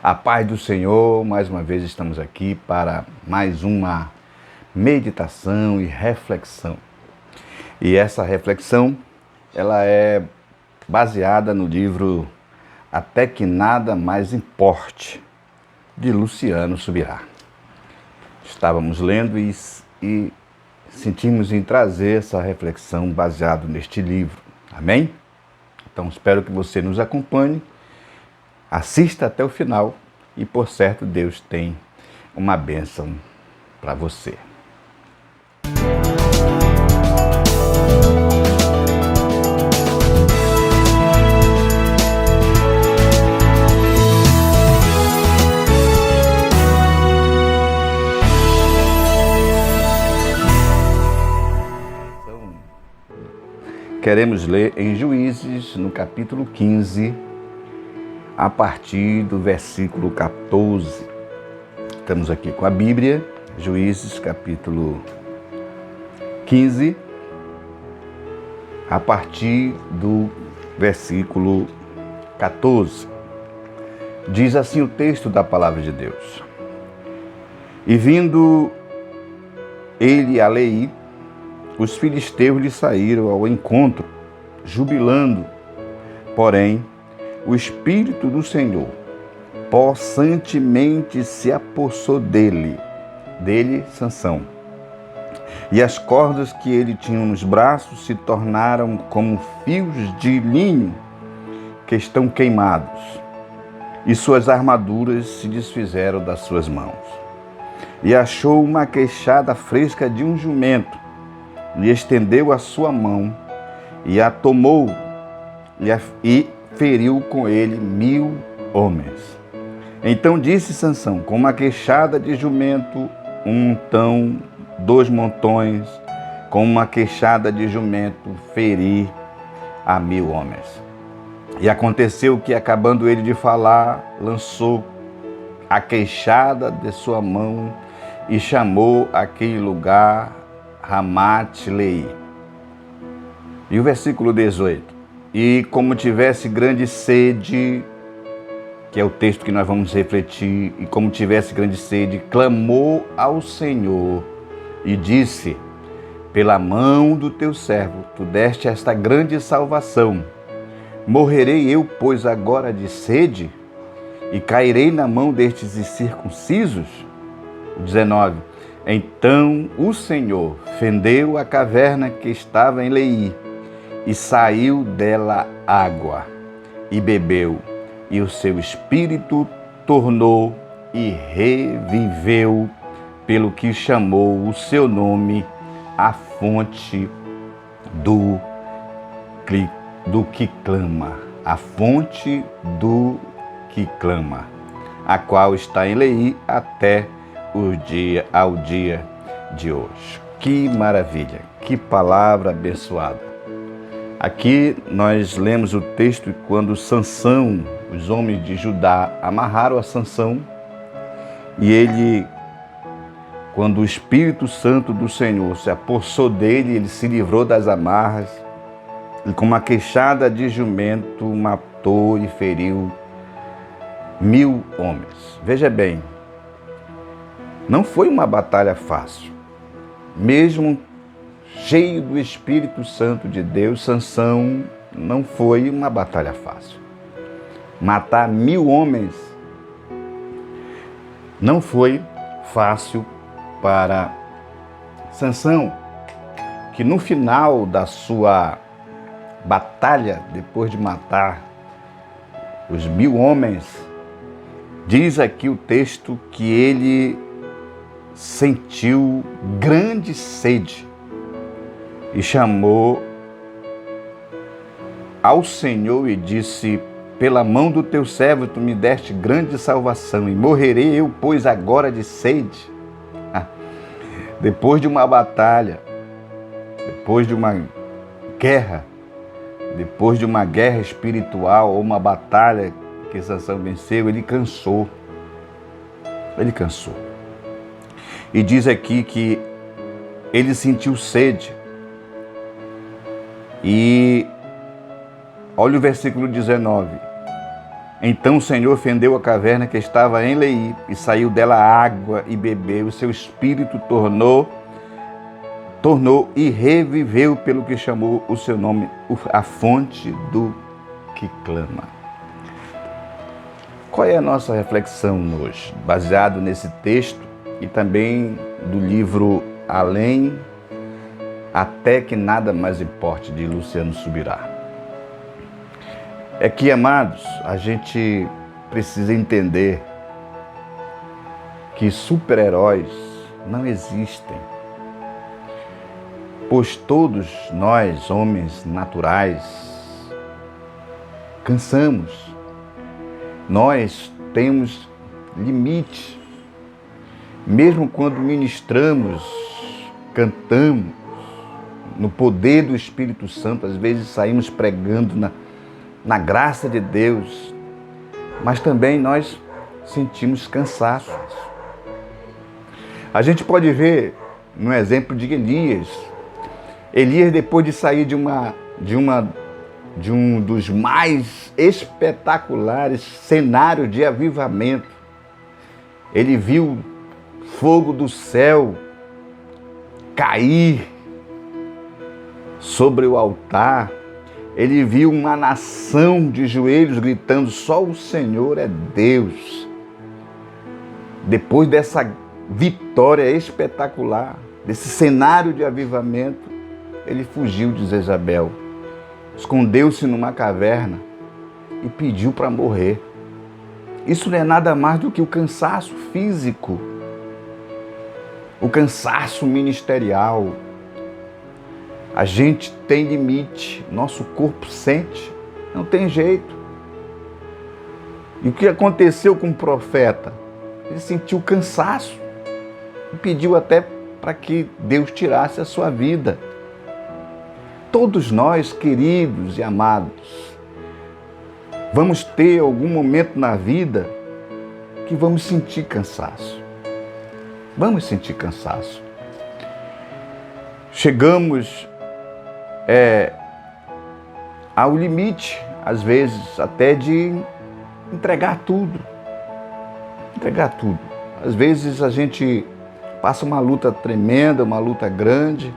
A paz do Senhor, mais uma vez estamos aqui para mais uma meditação e reflexão. E essa reflexão, ela é baseada no livro Até que Nada Mais Importe, de Luciano Subirá. Estávamos lendo e sentimos em trazer essa reflexão baseada neste livro. Amém? Então espero que você nos acompanhe. Assista até o final e, por certo, Deus tem uma bênção para você. Queremos ler em Juízes, no capítulo 15, a partir do versículo 14. Estamos aqui com a Bíblia, Juízes, capítulo 15, a partir do versículo 14. Diz assim o texto da palavra de Deus. E vindo ele a Leí, os filisteus lhe saíram ao encontro, jubilando, porém, o Espírito do Senhor possantemente se apossou dele, Sansão. E as cordas que ele tinha nos braços se tornaram como fios de linho que estão queimados, e suas armaduras se desfizeram das suas mãos. E achou uma queixada fresca de um jumento, lhe estendeu a sua mão, e a tomou, e feriu com ele 1000 homens. Então disse Sansão, com uma queixada de jumento, um montão, 2 montões, com uma queixada de jumento, feri a 1000 homens. E aconteceu que, acabando ele de falar, lançou a queixada de sua mão e chamou aquele lugar Ramate-Leí. E o versículo 18. E como tivesse grande sede, que é o texto que nós vamos refletir, e como tivesse grande sede, clamou ao Senhor e disse: pela mão do teu servo, tu deste esta grande salvação. Morrerei eu, pois, agora de sede? E cairei na mão destes incircuncisos? 19. Então o Senhor fendeu a caverna que estava em Leí, e saiu dela água, e bebeu, e o seu espírito tornou e reviveu, pelo que chamou o seu nome a fonte do que clama, a fonte do que clama, a qual está em Leí até ao dia de hoje. Que maravilha, que palavra abençoada. Aqui nós lemos o texto quando Sansão, os homens de Judá, amarraram a Sansão, e ele, quando o Espírito Santo do Senhor se apossou dele, ele se livrou das amarras, e com uma queixada de jumento matou e feriu 1000 homens. Veja bem, não foi uma batalha fácil. Mesmo cheio do Espírito Santo de Deus, Sansão, não foi uma batalha fácil. Matar 1000 homens não foi fácil para Sansão, que no final da sua batalha, depois de matar os 1000 homens, diz aqui o texto que ele sentiu grande sede e chamou ao Senhor e disse: pela mão do teu servo tu me deste grande salvação, e morrerei eu, pois, agora de sede? Depois de uma batalha, depois de uma guerra, depois de uma guerra espiritual ou uma batalha que Sansão venceu, ele cansou. Ele cansou. E diz aqui que ele sentiu sede. E olha o versículo 19. Então o Senhor fendeu a caverna que estava em Leí, e saiu dela água e bebeu. O seu espírito tornou e reviveu, pelo que chamou o seu nome, a fonte do que clama. Qual é a nossa reflexão hoje? Baseado nesse texto e também do livro Além, até que nada mais importe, de Luciano Subirá. É que, amados, a gente precisa entender que super-heróis não existem, pois todos nós, homens naturais, cansamos. Nós temos limite. Mesmo quando ministramos, cantamos no poder do Espírito Santo, às vezes saímos pregando na graça de Deus, mas também nós sentimos cansaços. A gente pode ver no exemplo de Elias. Elias, depois de sair de um dos mais espetaculares cenários de avivamento, ele viu fogo do céu cair sobre o altar. Ele viu uma nação de joelhos gritando: só o Senhor é Deus. Depois dessa vitória espetacular, desse cenário de avivamento, ele fugiu de Jezabel, escondeu-se numa caverna e pediu para morrer. Isso não é nada mais do que o cansaço físico, o cansaço ministerial. A gente tem limite, nosso corpo sente, não tem jeito. E o que aconteceu com o profeta? Ele sentiu cansaço e pediu até para que Deus tirasse a sua vida. Todos nós, queridos e amados, vamos ter algum momento na vida que vamos sentir cansaço. Vamos sentir cansaço. Chegamos ao limite, às vezes, até de entregar tudo. Entregar tudo. Às vezes a gente passa uma luta tremenda, uma luta grande,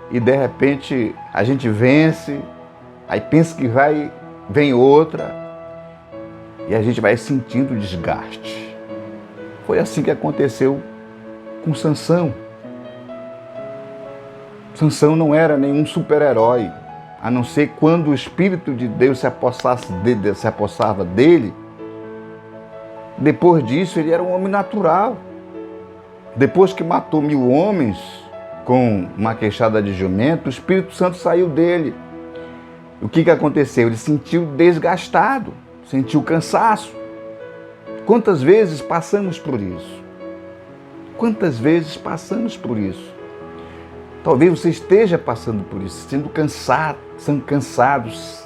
e de repente a gente vence, aí pensa que vem outra, e a gente vai sentindo desgaste. Foi assim que aconteceu com Sansão. Sansão não era nenhum super-herói, a não ser quando o Espírito de Deus se apossava dele. Depois disso, ele era um homem natural. Depois que matou 1000 homens com uma queixada de jumento, o Espírito Santo saiu dele. O que aconteceu? Ele sentiu desgastado, sentiu cansaço. Quantas vezes passamos por isso? Quantas vezes passamos por isso? Talvez você esteja passando por isso, sendo cansados.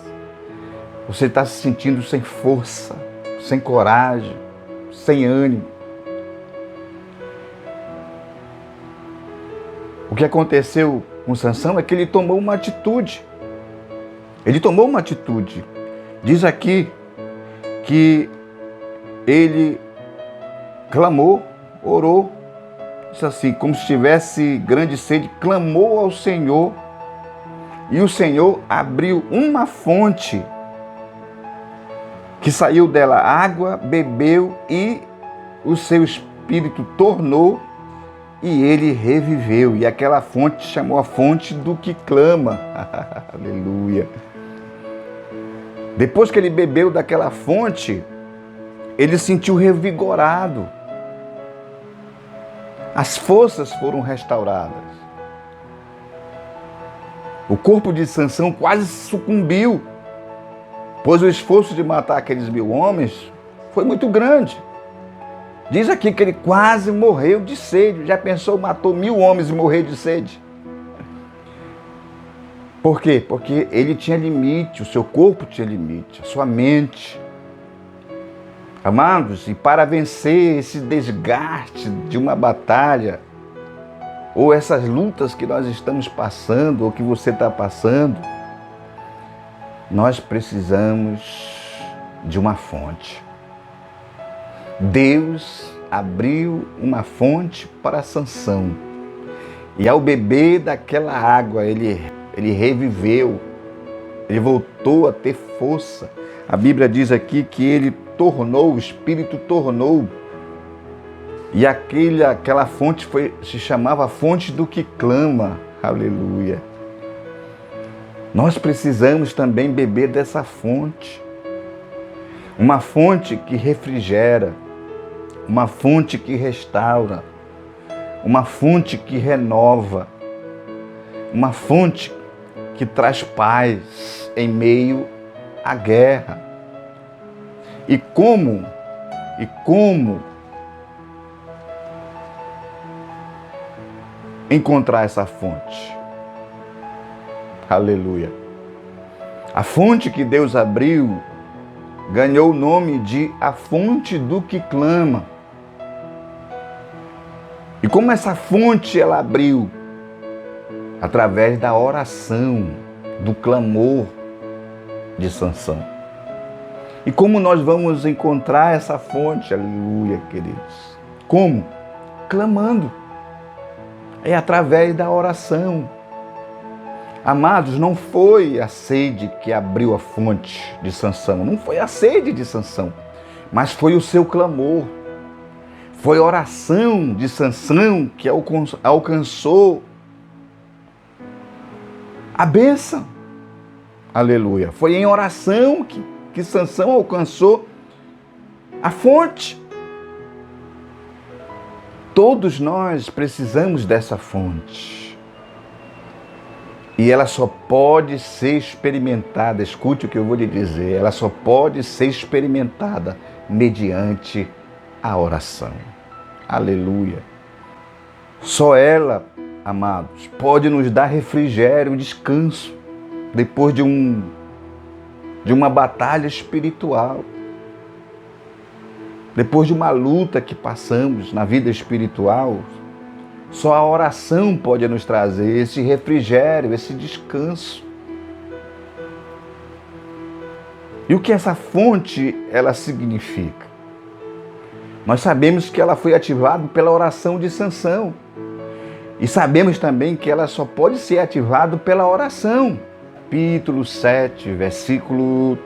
Você está se sentindo sem força, sem coragem, sem ânimo. O que aconteceu com Sansão é que ele tomou uma atitude. Ele tomou uma atitude. Diz aqui que ele clamou, orou, disse assim, como se tivesse grande sede, clamou ao Senhor, e o Senhor abriu uma fonte, que saiu dela água, bebeu, e o seu espírito tornou, e ele reviveu. E aquela fonte chamou a fonte do que clama. Aleluia. Depois que ele bebeu daquela fonte, ele se sentiu revigorado. As forças foram restauradas. O corpo de Sansão quase sucumbiu, pois o esforço de matar aqueles 1000 homens foi muito grande. Diz aqui que ele quase morreu de sede. Já pensou, matou 1000 homens e morrer de sede? Por quê? Porque ele tinha limite, o seu corpo tinha limite, a sua mente. Amados, e para vencer esse desgaste de uma batalha, ou essas lutas que nós estamos passando, ou que você está passando, nós precisamos de uma fonte. Deus abriu uma fonte para Sansão. E ao beber daquela água, ele reviveu, ele voltou a ter força. A Bíblia diz aqui que ele tornou, o Espírito tornou. E aquela fonte se chamava fonte do que clama. Aleluia. Nós precisamos também beber dessa fonte. Uma fonte que refrigera, uma fonte que restaura, uma fonte que renova, uma fonte que traz paz em meio à guerra. E como encontrar essa fonte? Aleluia. A fonte que Deus abriu ganhou o nome de a fonte do que clama. E como essa fonte ela abriu? Através da oração, do clamor de Sansão. E como nós vamos encontrar essa fonte? Aleluia, queridos. Como? Clamando. É através da oração. Amados, não foi a sede que abriu a fonte de Sansão, não foi a sede de Sansão, mas foi o seu clamor. Foi a oração de Sansão que alcançou a bênção. Aleluia. Foi em oração que Sansão alcançou a fonte. Todos nós precisamos dessa fonte. E ela só pode ser experimentada, escute o que eu vou lhe dizer, ela só pode ser experimentada mediante a oração. Aleluia. Só ela, amados, pode nos dar refrigério, descanso, depois de uma batalha espiritual. Depois de uma luta que passamos na vida espiritual, só a oração pode nos trazer esse refrigério, esse descanso. E o que essa fonte, ela significa? Nós sabemos que ela foi ativada pela oração de Sansão. E sabemos também que ela só pode ser ativada pela oração. Capítulo 7, versículo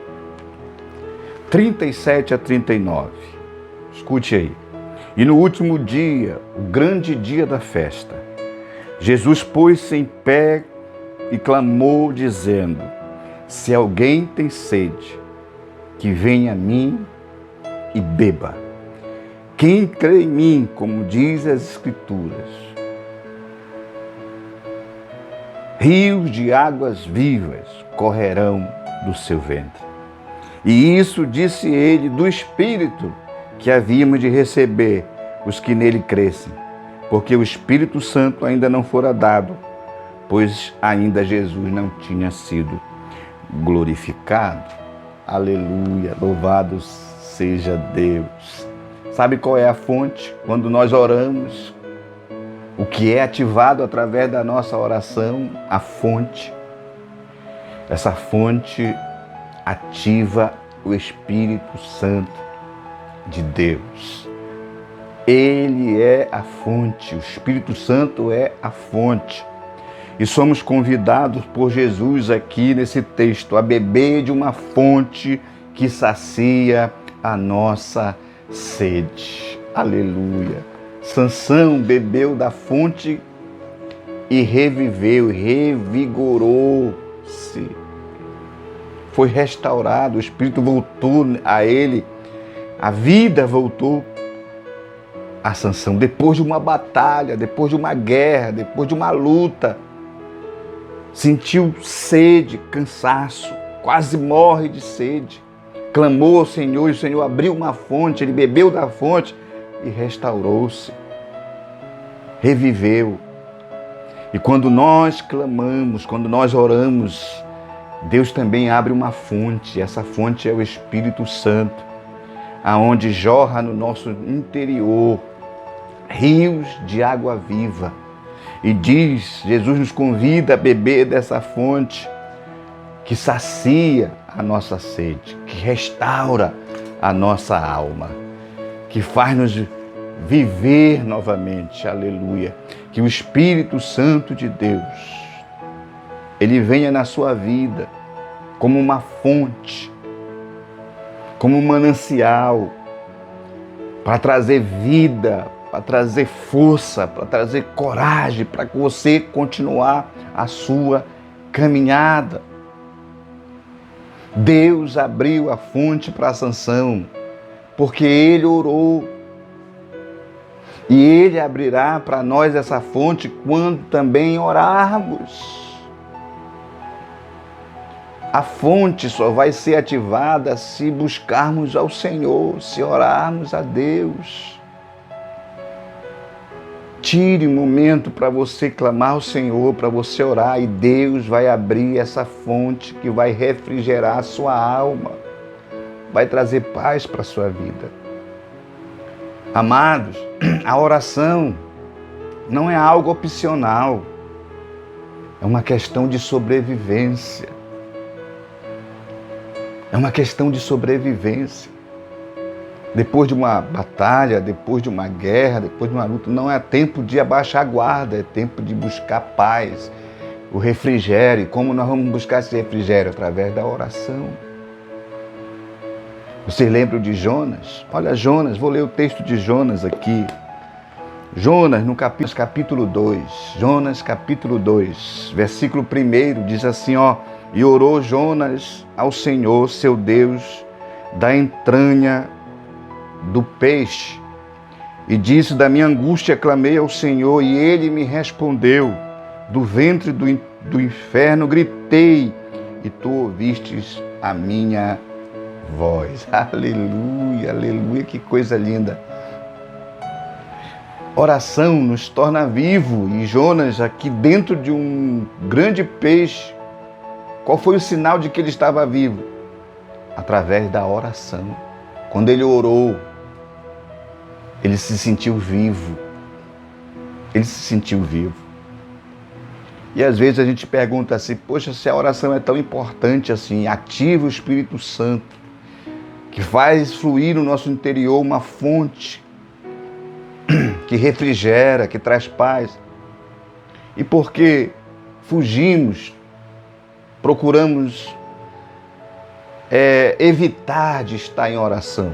37 a 39. Escute aí. E no último dia, o grande dia da festa, Jesus pôs-se em pé e clamou, dizendo: se alguém tem sede, que venha a mim e beba. Quem crê em mim, como diz as Escrituras, rios de águas vivas correrão do seu ventre. E isso disse ele do Espírito que havíamos de receber os que nele crescem, porque o Espírito Santo ainda não fora dado, pois ainda Jesus não tinha sido glorificado. Aleluia, louvado seja Deus. Sabe qual é a fonte? Quando nós oramos, o que é ativado através da nossa oração? A fonte. Essa fonte ativa o Espírito Santo de Deus. Ele é a fonte, o Espírito Santo é a fonte. E somos convidados por Jesus aqui nesse texto a beber de uma fonte que sacia a nossa sede. Aleluia. Sansão bebeu da fonte e reviveu, revigorou-se. Foi restaurado, o Espírito voltou a ele. A vida voltou a Sansão depois de uma batalha, depois de uma guerra, depois de uma luta. Sentiu sede, cansaço, quase morre de sede. Clamou ao Senhor e o Senhor abriu uma fonte, ele bebeu da fonte e restaurou-se. Reviveu. E quando nós clamamos, quando nós oramos, Deus também abre uma fonte. Essa fonte é o Espírito Santo, aonde jorra no nosso interior rios de água viva. E Jesus nos convida a beber dessa fonte que sacia a nossa sede, que restaura a nossa alma, que faz-nos viver novamente, aleluia. Que o Espírito Santo de Deus, ele venha na sua vida como uma fonte, como um manancial, para trazer vida, para trazer força, para trazer coragem, para que você continuar a sua caminhada. Deus abriu a fonte para Sansão, porque ele orou. E ele abrirá para nós essa fonte quando também orarmos. A fonte só vai ser ativada se buscarmos ao Senhor, se orarmos a Deus. Tire um momento para você clamar ao Senhor, para você orar, e Deus vai abrir essa fonte que vai refrigerar a sua alma, vai trazer paz para a sua vida. Amados, a oração não é algo opcional, é uma questão de sobrevivência. É uma questão de sobrevivência. Depois de uma batalha, depois de uma guerra, depois de uma luta, não é tempo de abaixar a guarda, é tempo de buscar paz, o refrigério. Como nós vamos buscar esse refrigério? Através da oração. Vocês lembram de Jonas? Olha Jonas, vou ler o texto de Jonas aqui. Jonas, no capítulo 2, Jonas capítulo 2, versículo 1, diz assim, e orou Jonas ao Senhor, seu Deus, da entranha do peixe, e disse, da minha angústia clamei ao Senhor, e ele me respondeu, do ventre do inferno gritei, e tu ouvistes a minha voz. Aleluia, aleluia, que coisa linda. Oração nos torna vivo, e Jonas aqui dentro de um grande peixe, qual foi o sinal de que ele estava vivo? Através da oração. Quando ele orou, ele se sentiu vivo. Ele se sentiu vivo. E às vezes a gente pergunta assim, poxa, se a oração é tão importante assim, ativa o Espírito Santo, que faz fluir no nosso interior uma fonte que refrigera, que traz paz. E por que fugimos, procuramos evitar de estar em oração?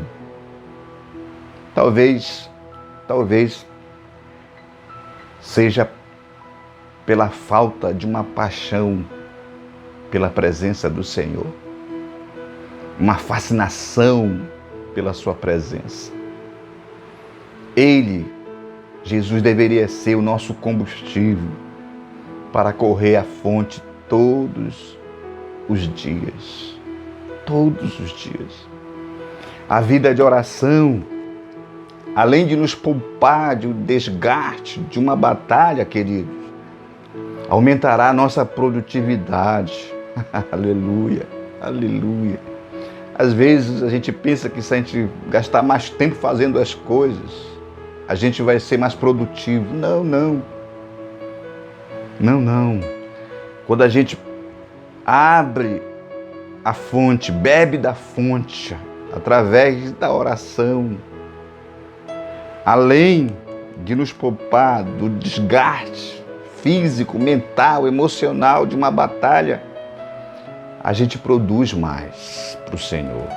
Talvez seja pela falta de uma paixão pela presença do Senhor, uma fascinação pela sua presença. Ele, Jesus, deveria ser o nosso combustível para correr à fonte todos os dias. Todos os dias. A vida de oração, além de nos poupar de um desgaste, de uma batalha, queridos, aumentará a nossa produtividade. Aleluia, aleluia. Às vezes a gente pensa que se a gente gastar mais tempo fazendo as coisas, a gente vai ser mais produtivo. Não, não. Não, não. Quando a gente abre a fonte, bebe da fonte, através da oração, além de nos poupar do desgaste físico, mental, emocional de uma batalha, a gente produz mais para o Senhor.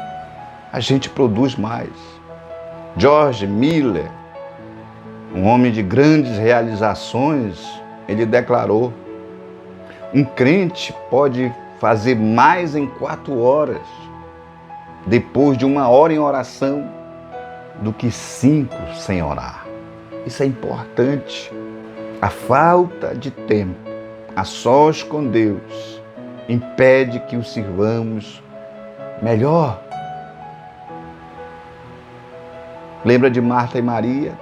A gente produz mais. George Miller, um homem de grandes realizações, ele declarou: um crente pode fazer mais em 4 horas, depois de 1 hora em oração, do que 5 sem orar. Isso é importante. A falta de tempo a sós com Deus impede que o sirvamos melhor. Lembra de Marta e Maria?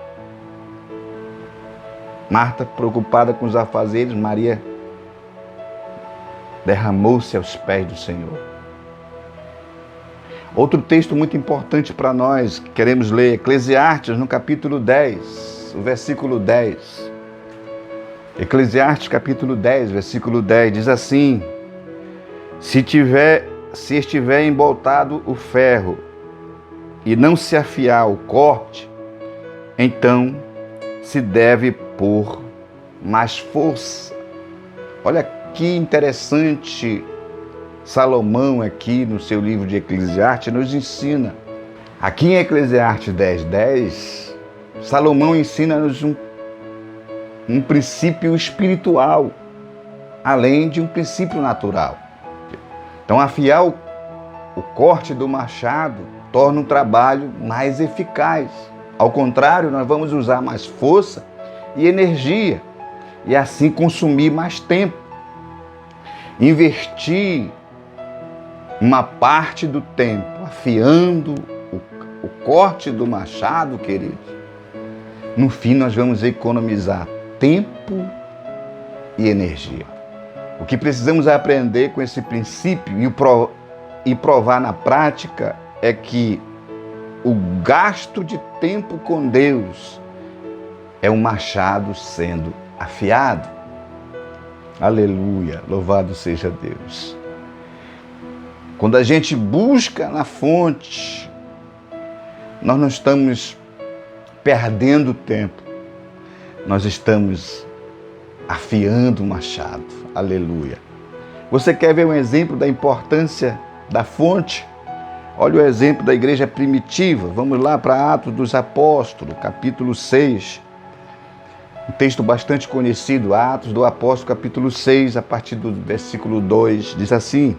Marta preocupada com os afazeres, Maria derramou-se aos pés do Senhor. Outro texto muito importante para nós que queremos ler, Eclesiastes, no capítulo 10, o versículo 10. Eclesiastes, capítulo 10, versículo 10, diz assim: se estiver emboltado o ferro e não se afiar o corte, então se deve pôr mais força. Olha que interessante, Salomão aqui no seu livro de Eclesiastes nos ensina. Aqui em Eclesiastes 10:10, Salomão ensina-nos um princípio espiritual, além de um princípio natural. Então, afiar o corte do machado torna o trabalho mais eficaz. Ao contrário, nós vamos usar mais força e energia e assim consumir mais tempo. Investir uma parte do tempo afiando o corte do machado, queridos, no fim nós vamos economizar tempo e energia. O que precisamos aprender com esse princípio e provar na prática é que o gasto de tempo com Deus é um machado sendo afiado. Aleluia, louvado seja Deus. Quando a gente busca na fonte, nós não estamos perdendo tempo, nós estamos afiando o machado. Aleluia. Você quer ver um exemplo da importância da fonte? Olha o exemplo da igreja primitiva. Vamos lá para Atos dos Apóstolos, capítulo 6. Um texto bastante conhecido, Atos do Apóstolo, capítulo 6, a partir do versículo 2, diz assim: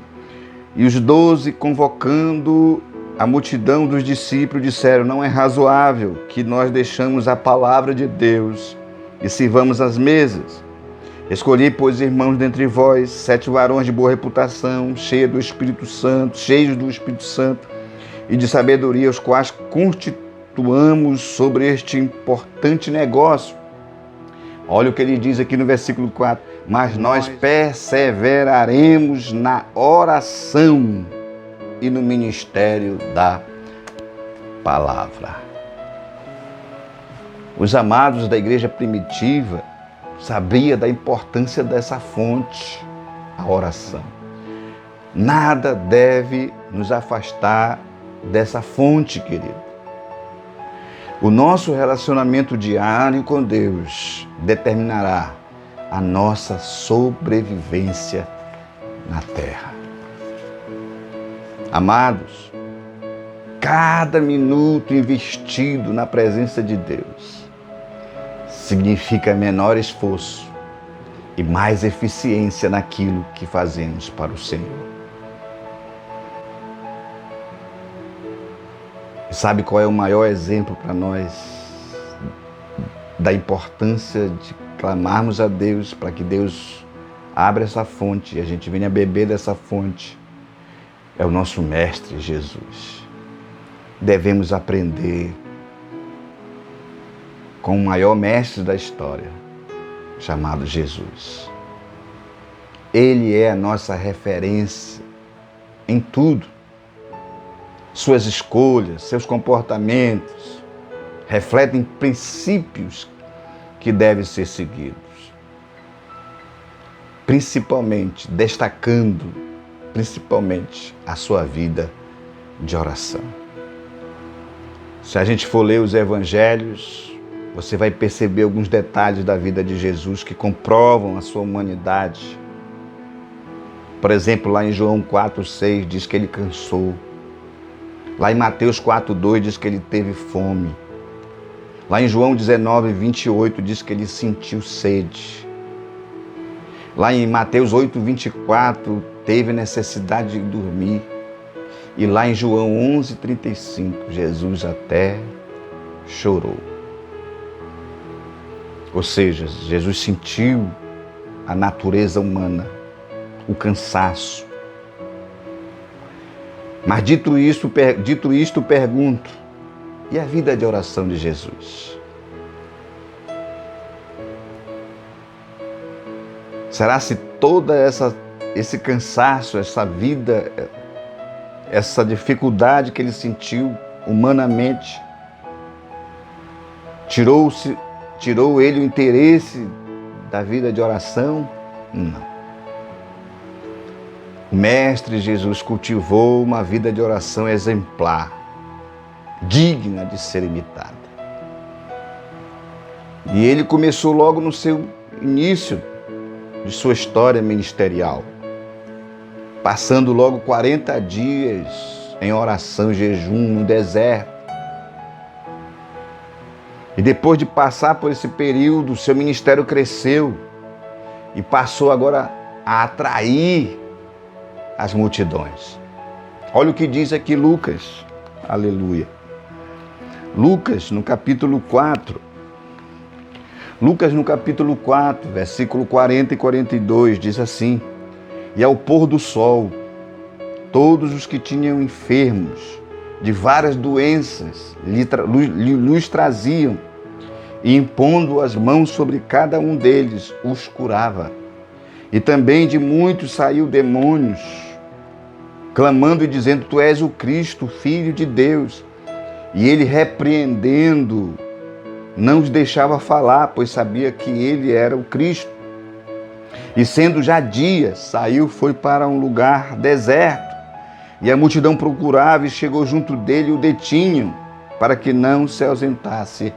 E os 12, convocando a multidão dos discípulos, disseram: Não é razoável que nós deixamos a palavra de Deus e sirvamos as mesas. Escolhi, pois, irmãos, dentre vós, 7 varões de boa reputação, cheios do Espírito Santo e de sabedoria, os quais constituamos sobre este importante negócio. Olha o que ele diz aqui no versículo 4. Mas nós perseveraremos na oração e no ministério da palavra. Os amados da igreja primitiva sabiam da importância dessa fonte, a oração. Nada deve nos afastar dessa fonte, querido. O nosso relacionamento diário com Deus determinará a nossa sobrevivência na terra. Amados, cada minuto investido na presença de Deus significa menor esforço e mais eficiência naquilo que fazemos para o Senhor. E sabe qual é o maior exemplo para nós da importância de clamarmos a Deus para que Deus abra essa fonte e a gente venha beber dessa fonte? É o nosso Mestre Jesus. Devemos aprender com o maior mestre da história, chamado Jesus. Ele é a nossa referência em tudo. Suas escolhas, seus comportamentos refletem princípios que devem ser seguidos. Destacando a sua vida de oração. Se a gente for ler os evangelhos, você vai perceber alguns detalhes da vida de Jesus que comprovam a sua humanidade. Por exemplo, lá em João 4:6 diz que ele cansou. Lá em Mateus 4:2 diz que ele teve fome. Lá em João 19:28 diz que ele sentiu sede. Lá em Mateus 8:24 teve necessidade de dormir. E lá em João 11:35 Jesus até chorou. Ou seja, Jesus sentiu a natureza humana, o cansaço. Mas dito isto, pergunto, e a vida de oração de Jesus? Será se toda esse cansaço, essa vida, essa dificuldade que ele sentiu humanamente, tirou ele o interesse da vida de oração? Não. O Mestre Jesus cultivou uma vida de oração exemplar, digna de ser imitada. E ele começou logo no seu início de sua história ministerial, passando logo 40 dias em oração e jejum no deserto. E depois de passar por esse período, seu ministério cresceu e passou agora a atrair as multidões. Olha o que diz aqui Lucas, aleluia. Lucas, no capítulo 4, versículo 40 e 42, diz assim: E ao pôr do sol, todos os que tinham enfermos de várias doenças lhes traziam, e impondo as mãos sobre cada um deles, os curava. E também de muitos saiu demônios, clamando e dizendo: Tu és o Cristo, Filho de Deus. E ele, repreendendo, não os deixava falar, pois sabia que ele era o Cristo. E sendo já dia, saiu, foi para um lugar deserto. E a multidão procurava e chegou junto dele e o detinham, para que não se ausentasse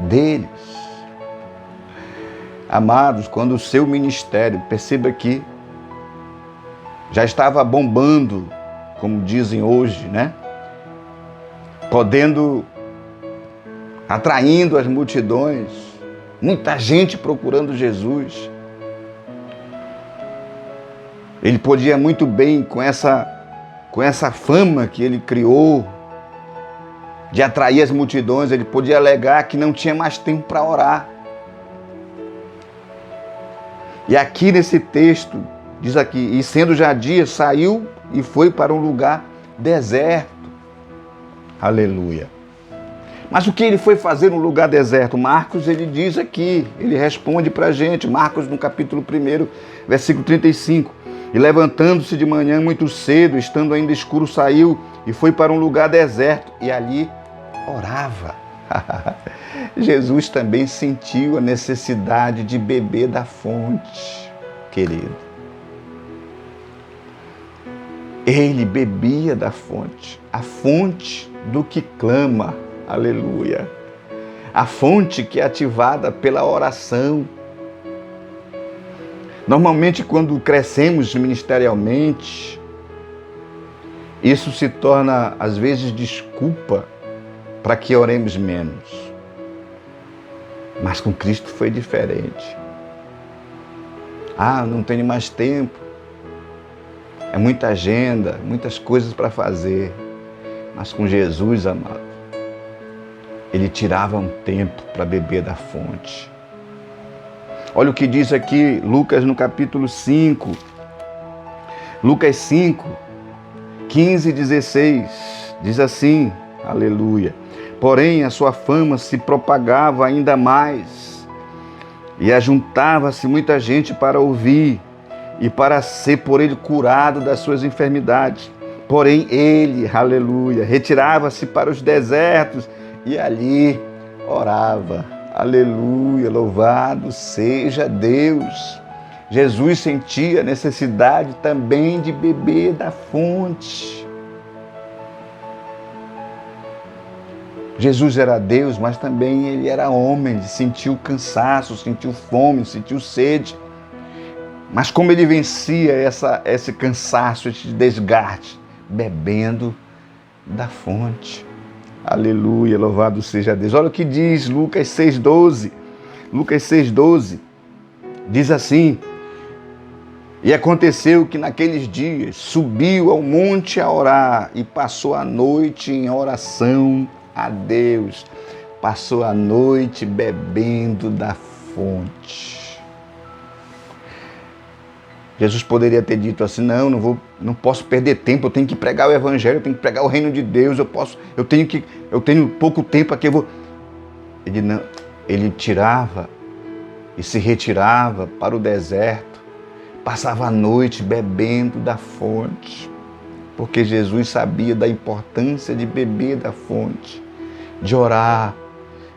deles. Amados, quando o seu ministério, perceba que já estava bombando, como dizem hoje, né? Atraindo as multidões, muita gente procurando Jesus. Ele podia muito bem, com essa fama que ele criou, de atrair as multidões, ele podia alegar que não tinha mais tempo para orar. E aqui nesse texto, diz aqui: e sendo já dia, saiu e foi para um lugar deserto. Aleluia. Mas o que ele foi fazer no lugar deserto? Marcos, ele diz aqui, ele responde para a gente, Marcos no capítulo 1, versículo 35. E levantando-se de manhã muito cedo, estando ainda escuro, saiu e foi para um lugar deserto e ali orava. Jesus também sentiu a necessidade de beber da fonte, querido. Ele bebia da fonte, a fonte do que clama, aleluia. A fonte que é ativada pela oração. Normalmente, quando crescemos ministerialmente, isso se torna, às vezes, desculpa para que oremos menos. Mas com Cristo foi diferente. Ah, não tenho mais tempo. É muita agenda, muitas coisas para fazer. Mas com Jesus, amado, ele tirava um tempo para beber da fonte. Olha o que diz aqui Lucas no capítulo 5. Lucas 5, 15 e 16. Diz assim, aleluia. Porém, a sua fama se propagava ainda mais, e ajuntava-se muita gente para ouvir, e para ser por ele curado das suas enfermidades. Porém, ele, aleluia, retirava-se para os desertos, e ali orava. Aleluia, louvado seja Deus. Jesus sentia a necessidade também de beber da fonte. Jesus era Deus, mas também ele era homem, ele sentiu cansaço, sentiu fome, sentiu sede. Mas como ele vencia esse cansaço, esse desgaste? Bebendo da fonte. Aleluia, louvado seja Deus. Olha o que diz Lucas 6,12. Lucas 6,12 diz assim: E aconteceu que naqueles dias subiu ao monte a orar e passou a noite em oração a Deus. Passou a noite bebendo da fonte. Jesus poderia ter dito assim: não posso perder tempo, eu tenho que pregar o evangelho, eu tenho que pregar o reino de Deus, eu tenho pouco tempo aqui, ele tirava e se retirava para o deserto, passava a noite bebendo da fonte, porque Jesus sabia da importância de beber da fonte, de orar,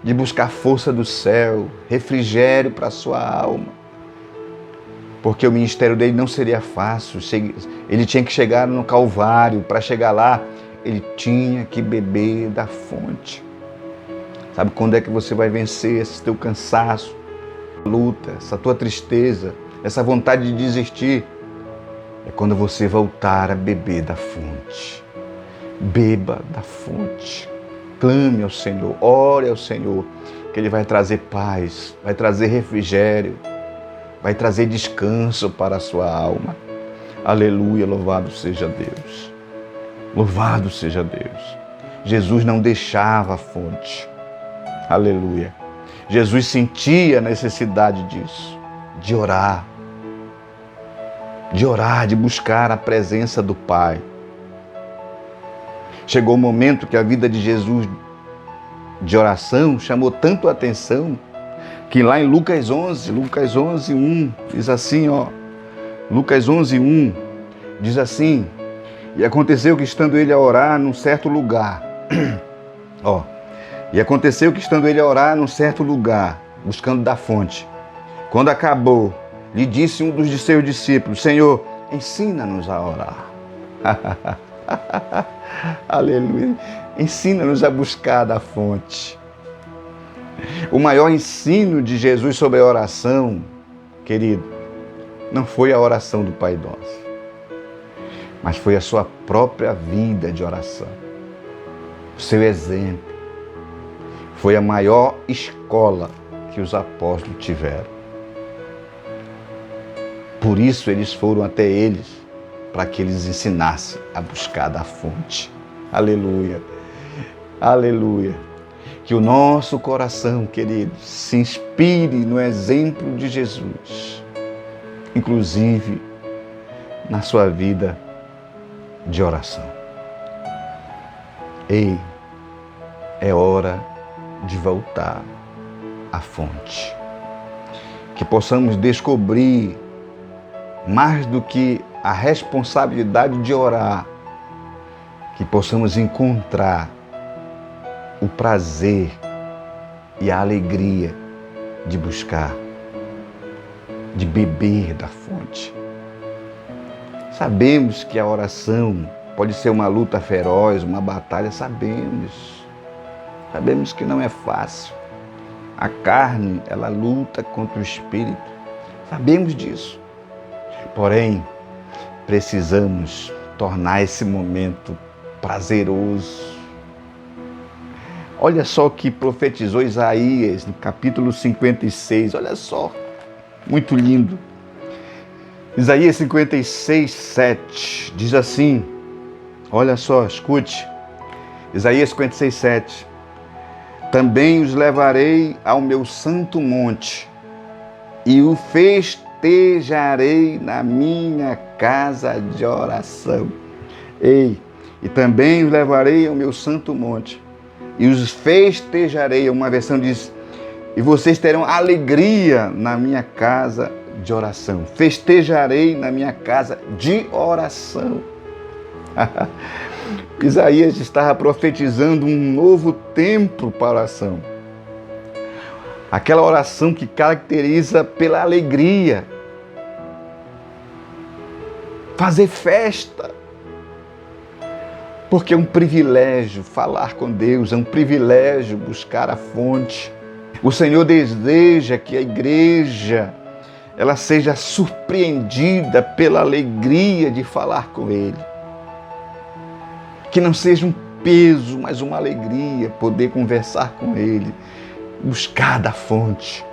de buscar força do céu, refrigério para a sua alma. porque o ministério dele não seria fácil. Ele tinha que chegar no Calvário. Para chegar lá, ele tinha que beber da fonte. Sabe quando é que você vai vencer esse teu cansaço, luta, essa tua tristeza, essa vontade de desistir? É quando você voltar a beber da fonte. Beba da fonte. Clame ao Senhor, ore ao Senhor, que Ele vai trazer paz, vai trazer refrigério, vai trazer descanso para a sua alma. Aleluia, louvado seja Deus. Louvado seja Deus. Jesus não deixava a fonte. Aleluia. Jesus sentia a necessidade disso, de orar, de buscar a presença do Pai. Chegou o momento que a vida de Jesus de oração chamou tanto a atenção que lá em Lucas 11, 1, diz assim, Lucas 11, 1, diz assim: e aconteceu que estando ele a orar num certo lugar, buscando da fonte, quando acabou, lhe disse um dos seus discípulos: Senhor, ensina-nos a orar. Aleluia. Ensina-nos a buscar da fonte. O maior ensino de Jesus sobre a oração, querido, não foi a oração do Pai Nosso, mas foi a sua própria vida de oração. O seu exemplo. Foi a maior escola que os apóstolos tiveram. Por isso eles foram até eles, para que eles ensinassem a buscar da fonte. Aleluia. Aleluia. Que o nosso coração, querido, se inspire no exemplo de Jesus, inclusive na sua vida de oração. Ei, é hora de voltar à fonte. Que possamos descobrir mais do que a responsabilidade de orar, que possamos encontrar o prazer e a alegria de buscar, de beber da fonte. Sabemos que a oração pode ser uma luta feroz, uma batalha, sabemos que não é fácil. A carne, ela luta contra o espírito, sabemos disso. Porém, precisamos tornar esse momento prazeroso. Olha só o que profetizou Isaías no capítulo 56, olha só, muito lindo. Isaías 56, 7, diz assim, olha só, escute, Isaías 56, 7. Também os levarei ao meu santo monte e o festejarei na minha casa de oração. Ei, e também os levarei ao meu santo monte e os festejarei. Uma versão diz, e vocês terão alegria na minha casa de oração. Festejarei na minha casa de oração. Isaías estava profetizando um novo tempo para a oração. Aquela oração que caracteriza pela alegria. Fazer festa. Porque é um privilégio falar com Deus, é um privilégio buscar a fonte. O Senhor deseja que a igreja ela seja surpreendida pela alegria de falar com Ele. Que não seja um peso, mas uma alegria poder conversar com Ele, buscar da fonte.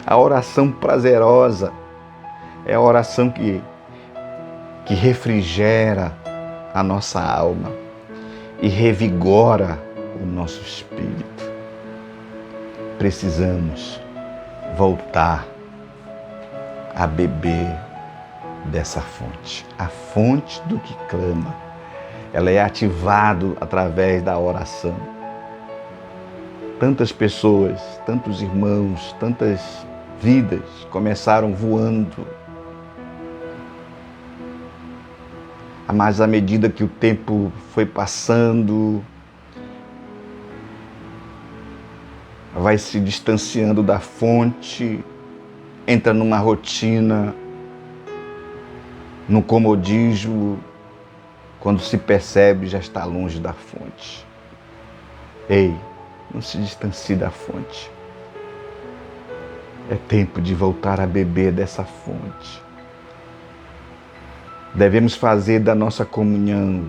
A oração prazerosa é a oração que refrigera a nossa alma e revigora o nosso espírito. Precisamos voltar a beber dessa fonte, a fonte do que clama. Ela é ativada através da oração. Tantas pessoas, tantos irmãos, tantas vidas começaram voando. Mas à medida que o tempo foi passando, vai se distanciando da fonte, entra numa rotina, no comodismo, quando se percebe já está longe da fonte. Ei, não se distancie da fonte. É tempo de voltar a beber dessa fonte. Devemos fazer da nossa comunhão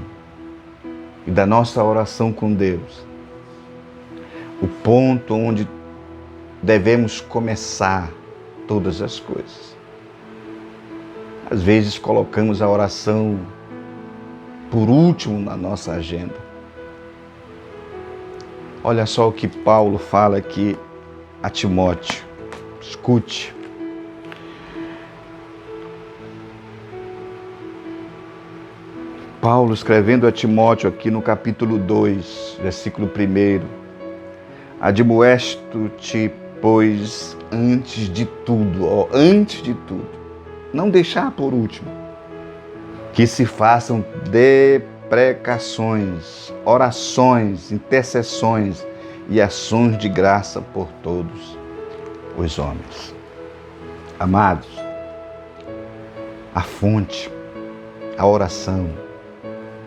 e da nossa oração com Deus o ponto onde devemos começar todas as coisas. Às vezes colocamos a oração por último na nossa agenda. Olha só o que Paulo fala aqui a Timóteo. Escute. Paulo escrevendo a Timóteo aqui no capítulo 2, versículo 1. Admoesto-te, pois, antes de tudo, não deixar por último, que se façam deprecações, orações, intercessões e ações de graça por todos os homens. Amados, a fonte, a oração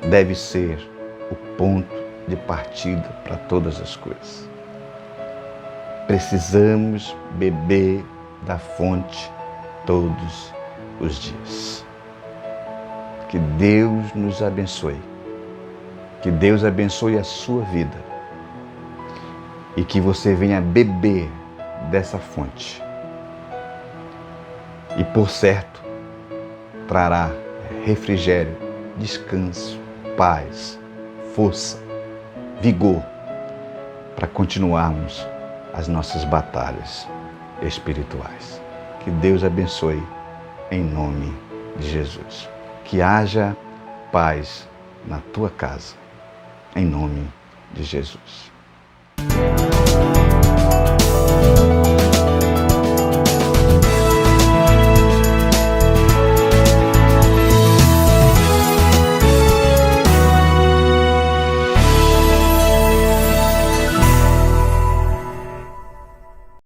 deve ser o ponto de partida para todas as coisas. Precisamos beber da fonte todos os dias. Que Deus nos abençoe. Que Deus abençoe a sua vida. E que você venha beber dessa fonte. E por certo, trará refrigério, descanso, paz, força, vigor para continuarmos as nossas batalhas espirituais. Que Deus abençoe em nome de Jesus. Que haja paz na tua casa, em nome de Jesus.